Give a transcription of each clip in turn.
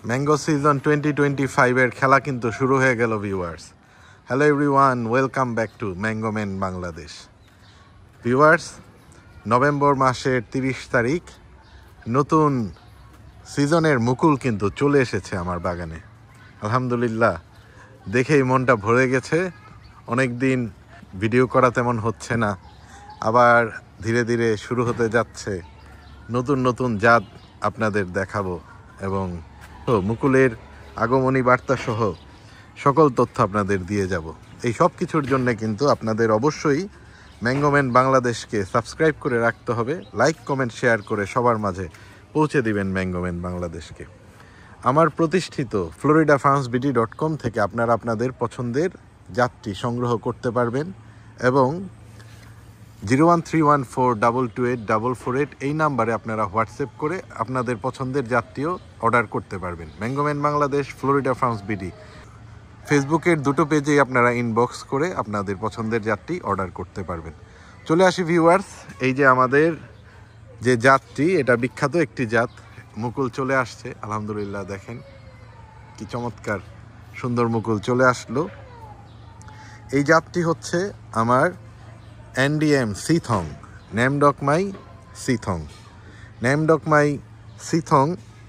Mango season 2025 এর খেলা কিন্তু শুরু হয়ে গেল viewers. Hello everyone, welcome back to mango man Bangladesh. Viewers, November মাসের 30 তারিখ নতুন সিজনের মুকুল কিন্তু চলে এসেছে আমার বাগানে। আলহামদুলিল্লাহ, দেখেই মনটা ভরে গেছে। অনেক দিন ভিডিও করা তেমন হচ্ছে না, আবার ধীরে ধীরে শুরু হতে যাচ্ছে। নতুন নতুন জাত আপনাদের দেখাবো এবং মুকুলের আগমনী বার্তা সহ সকল তথ্য আপনাদের দিয়ে যাব। এই সব কিছুর জন্য কিন্তু আপনাদের অবশ্যই ম্যাঙ্গো ম্যান বাংলাদেশকে সাবস্ক্রাইব করে রাখতে হবে। লাইক, কমেন্ট, শেয়ার করে সবার মাঝে পৌঁছে দিবেন ম্যাঙ্গো ম্যান বাংলাদেশকে। আমার প্রতিষ্ঠিত floridafarmsbd.com থেকে আপনারা আপনাদের পছন্দের জাতটি সংগ্রহ করতে পারবেন এবং 01314228448 এই নাম্বারে আপনারা হোয়াটসঅ্যাপ করে আপনাদের পছন্দের জাতটিও অর্ডার করতে পারবেন। Mango man Bangladesh, Florida farms BD ফেসবুকের দুটো পেজেই আপনারা ইনবক্স করে আপনাদের পছন্দের জাতটি অর্ডার করতে পারবেন। চলে আসি ভিউয়ার্স, এই যে আমাদের যে জাতটি, এটা বিখ্যাত একটি জাত। মুকুল চলে আসছে আলহামদুলিল্লাহ, দেখেন কি চমৎকার সুন্দর মুকুল চলে আসলো। এই জাতটি হচ্ছে আমার NDM সিথং, নেমডকমাই সিথং। নেমডকমাই সিথং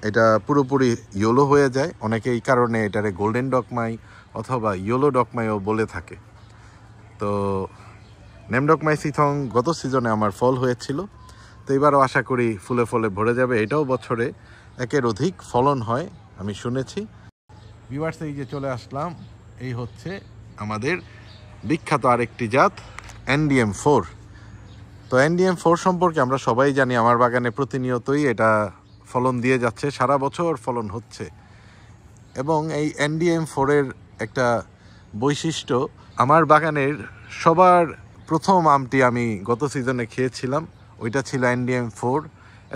এটা পুরোপুরি ইয়েলো হয়ে যায়, অনেকে এই কারণে এটারে গোল্ডেন ডকমাই অথবা ইয়েলো ডকমাইও বলে থাকে। তো নেমডকমাই সিথং গত সিজনে আমার ফল হয়েছিল, তো এবারও আশা করি ফুলে ফলে ভরে যাবে। এটাও বছরে একের অধিক ফলন হয় আমি শুনেছি। ভিউয়ার্স, এই যে চলে আসলাম, এই হচ্ছে আমাদের বিখ্যাত আরেকটি জাত NDM4। তো NDM4 সম্পর্কে আমরা সবাই জানি, আমার বাগানে প্রতিনিয়তই এটা ফলন দিয়ে যাচ্ছে, সারা বছর ফলন হচ্ছে। এবং এই NDM4 এর একটা বৈশিষ্ট্য, আমার বাগানের সবার প্রথম আমটি আমি গত সিজনে খেয়েছিলাম, ওইটা ছিল NDM4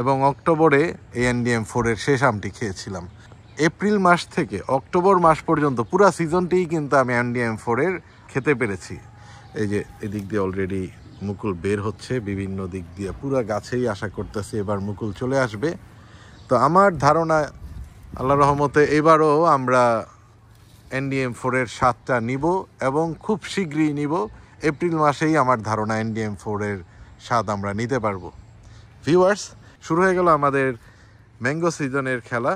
এবং অক্টোবরে এই NDM4 এর শেষ আমটি খেয়েছিলাম। এপ্রিল মাস থেকে অক্টোবর মাস পর্যন্ত পুরো সিজনটিই কিন্তু আমি NDM4 এর খেতে পেরেছি। এই যে এদিক দিয়ে অলরেডি মুকুল বের হচ্ছে, বিভিন্ন দিক দিয়ে পুরো গাছেই আশা করতেছি এবার মুকুল চলে আসবে। তো আমার ধারণা আল্লাহর রহমতে এবারও আমরা NDM4 এর স্বাদটা নিব এবং খুব শীঘ্রই নিব। এপ্রিল মাসেই আমার ধারণা NDM4 এর স্বাদ আমরা নিতে পারবো। ভিউয়ার্স, শুরু হয়ে গেল আমাদের ম্যাঙ্গো সিজনের খেলা।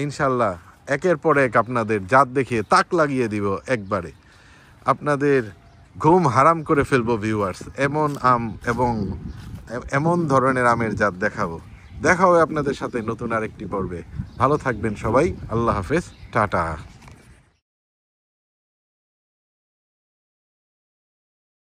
ইনশাল্লাহ একের পর এক আপনাদের জাত দেখিয়ে তাক লাগিয়ে দিব, একবারে আপনাদের ঘুম হারাম করে ফেলবো। ভিউয়ার্স, এমন আম এবং এমন ধরনের আমের জাত দেখাবো। দেখা হবে আপনাদের সাথে নতুন আরেকটি পর্বে। ভালো থাকবেন সবাই, আল্লাহ হাফেজ, টাটা।